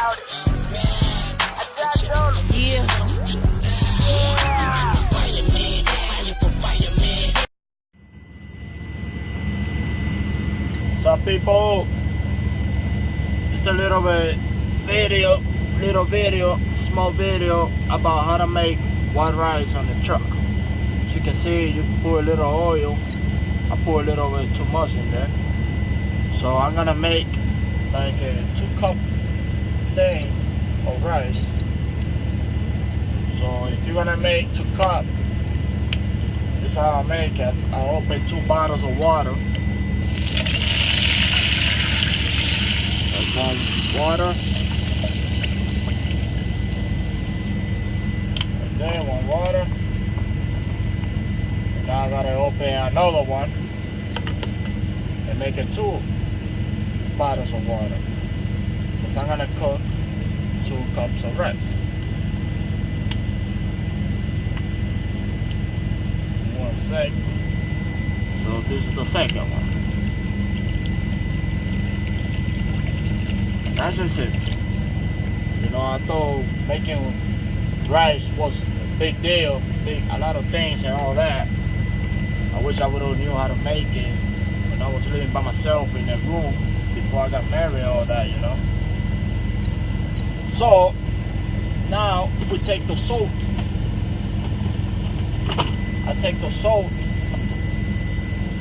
Yeah. So people, just a little small video about how to make white rice on the truck. As you can see, you put a little oil. I put a little bit too much in there. So I'm gonna make like a 2-cup thing of rice. So if you're gonna make 2 cups, this is how I make it. I open 2 bottles of water. That's some water. And then 1 water. And now I gotta open another one and make it 2 bottles of water. Because I'm gonna cook 2 cups of rice. So this is the second one. That's just it. You know, I thought making rice was a big deal, a lot of things and all that. I wish I would have knew how to make it when I was living by myself in a room before I got married and all that, you know. So now we take the salt. I take the salt,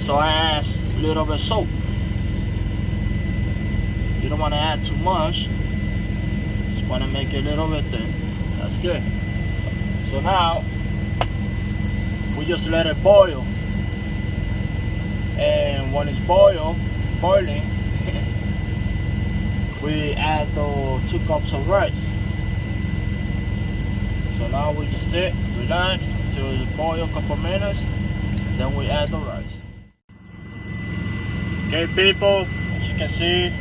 so I add a little bit of salt. You don't want to add too much, just want to make it a little bit thin. That's good. So now we just let it boil, and when it's boiling, we add the 2 cups of rice. So now we just sit, relax till it boil a couple minutes, then we add the rice. Okay people, as you can see,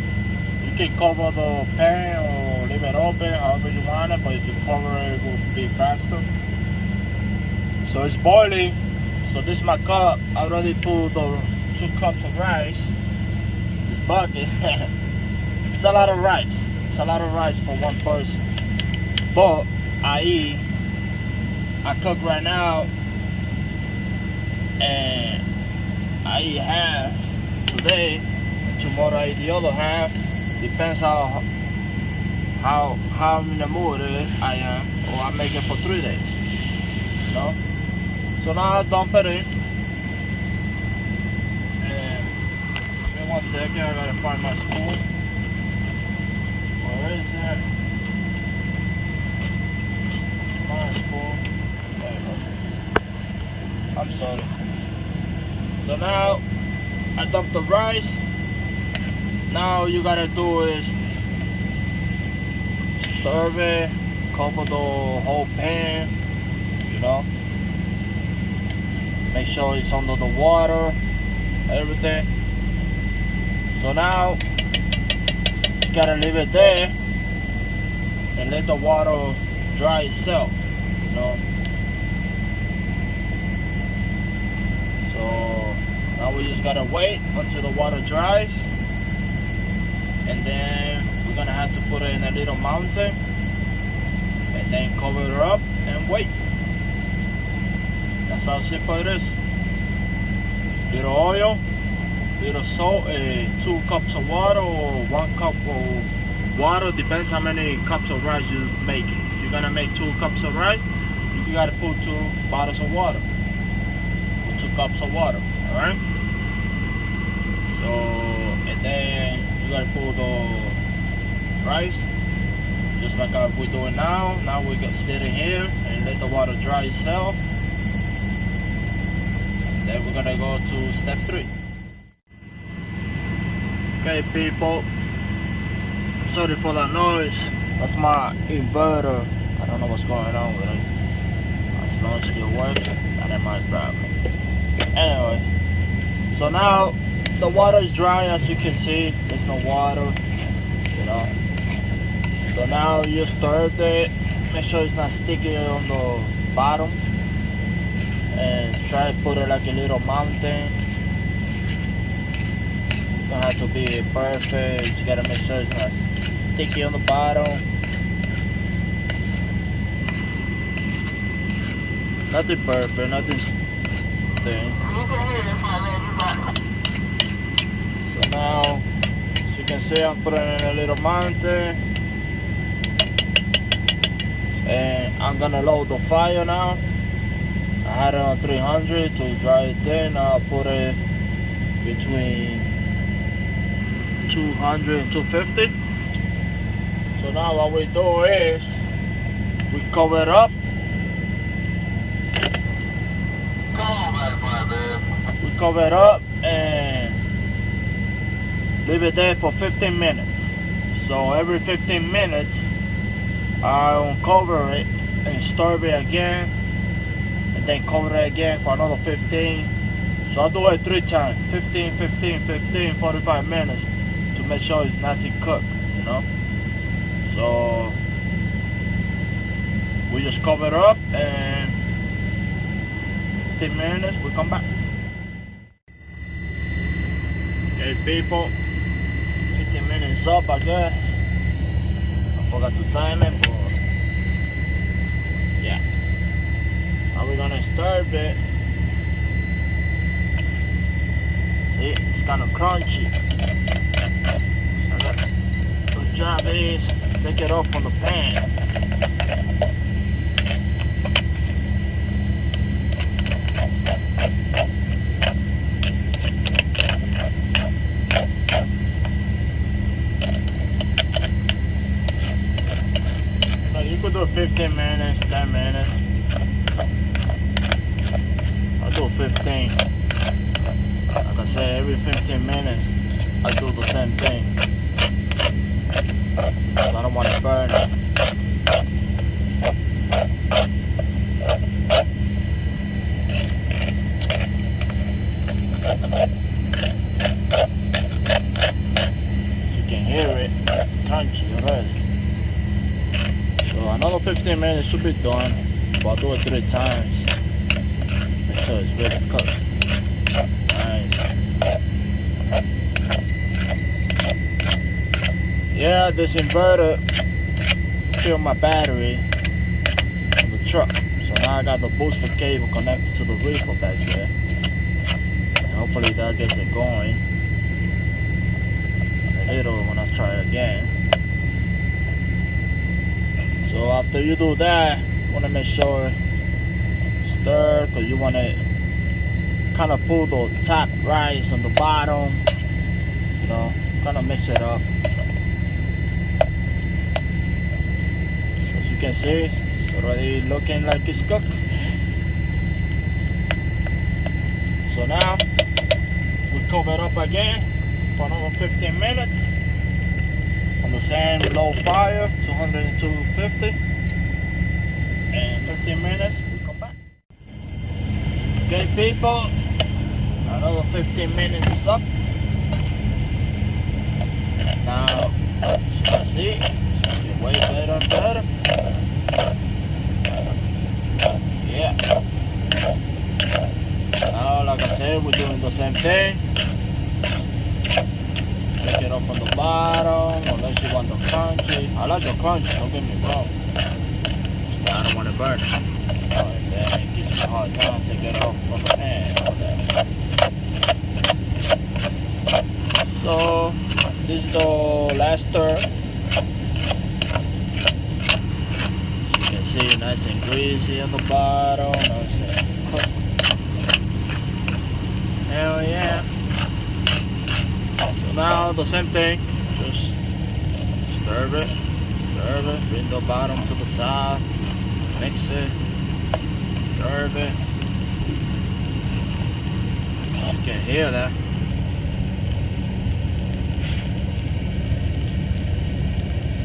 you can cover the pan or leave it open however you want it, but if you cover it, it will be faster. So it's boiling. So this is my cup. I already put the 2 cups of rice. This bucket. It's a lot of rice. It's a lot of rice for one person. But I cook right now, and I eat half today. Tomorrow I eat the other half. Depends how in the mood I am, or I make it for 3 days. You know. So now I dump it in. And give me 1 second. I gotta find my spoon. Where is it? My spoon. I'm sorry. So now I dump the rice. Now you gotta do is stir it, cover the whole pan, you know. Make sure it's under the water, everything. So now you gotta leave it there and let the water dry itself, you know. So now we just gotta wait until the water dries, and then we're gonna have to put it in a little mountain and then cover it up and wait. That's how simple it is. Little oil, little salt, 2 cups of water or 1 cup of water, depends how many cups of rice you're making. If you're gonna make 2 cups of rice, you gotta put 2 bottles of water. 2 cups of water, alright? So, and then you gotta put the rice, just like we're doing now. Now we can sit in here and let the water dry itself. And then we're gonna go to step 3. Okay people, sorry for that noise. That's my inverter. I don't know what's going on with it. As long as it still works, that ain't my problem. Anyway, so now the water is dry. As you can see, there's no water, you know. So now you stir it, make sure it's not sticky on the bottom, and try to put it like a little mountain. Don't have to be perfect, you gotta make sure it's not sticky on the bottom. Nothing perfect, nothing thing. So now, as you can see, I'm putting in a little mountain. And I'm gonna load the fire now. I had it on 300 to dry it thin. I'll put it between 200 and 250. So now what we do is we cover it up. We cover it up and leave it there for 15 minutes. So every 15 minutes I'll uncover it and stir it again, and then cover it again for another 15. So I'll do it 3 times, 15, 15, 15, 45 minutes to make sure it's nice and cooked, you know. So we just cover it up and 15 minutes we come back. Okay people, 15 minutes up I guess. I forgot to time it, but yeah. Now we're gonna stir it. See, it's kind of crunchy. So the job is take it off from the pan. You could do 15 minutes, 10 minutes. I'll do 15. Like I said, every 15 minutes, I do the same thing. So I don't want to burn it. You can hear it, it's crunchy already. So another 15 minutes should be done, but I'll do it 3 times. Make sure it's really cooked. Nice. Yeah, this inverter killed my battery on the truck. So now I got the booster cable connected to the reefer back there. And hopefully that gets it going a little when I try again. So after you do that, you want to make sure stir, because you want to kind of pull the top rice on the bottom, you know, kind of mix it up. As you can see, it's already looking like it's cooked. So now we cover it up again for another 15 minutes on the same low fire, 200 and 250, and 15 minutes we come back. Okay people, another 15 minutes is up. Now, as you can see, it's getting way better and better. Yeah. Now, like I said, we're doing the same thing. Take it off from the bottom, unless you want the crunchy. I like the crunchy, don't get me wrong. Just I don't want to burn it. And then it gives me a hard time to take it off from the pan. So, this is the last stir. You can see nice and greasy on the bottom, nice and cooked. Hell yeah. So now the same thing, just stir it, bring the bottom to the top, mix it, stir it. You can hear that.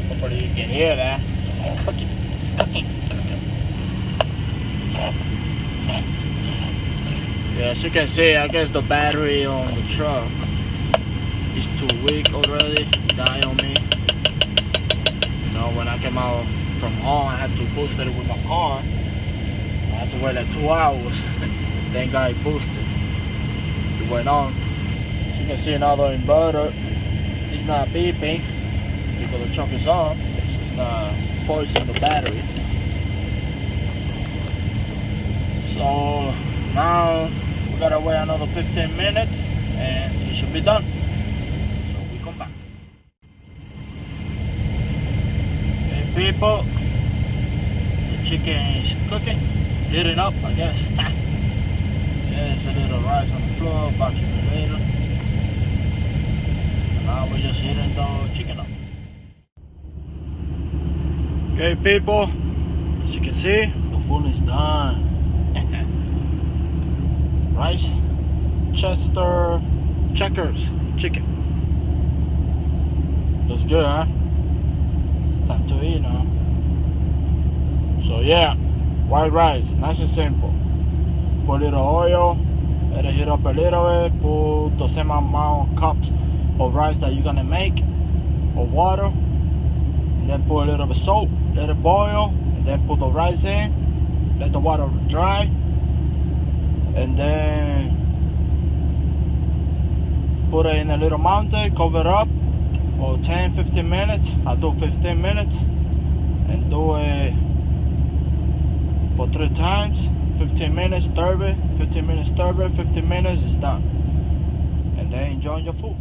Hopefully you can hear that. It's cooking, it's cooking. Yeah, as you can see, I guess the battery on the truck is too weak already, died on me. You know, when I came out from home, I had to boost it with my car. I had to wait like 2 hours. Thank God it boosted. It went on. As you can see, another inverter is not beeping. because the truck is off, so it's not forcing the battery. So now we gotta wait another 15 minutes and it should be done. So we come back. Okay, people, the chicken is cooking, heating up, I guess. There's a little rice on the floor, back to me later. And now we're just heating the chicken up. Okay, people, as you can see, the food is done. Rice, Chester, Checkers, chicken. Looks good, huh? It's time to eat now. So yeah, white rice, nice and simple. Put a little oil, let it heat up a little bit. Put the same amount of cups of rice that you're gonna make, or water. And then put a little bit of salt, let it boil, and then put the rice in, let the water dry, and then put it in a little mountain, cover it up for 10-15 minutes. I do 15 minutes and do it for 3 times. 15 minutes, stir it, 15 minutes, stir it, 15 minutes, is done. And then enjoy your food.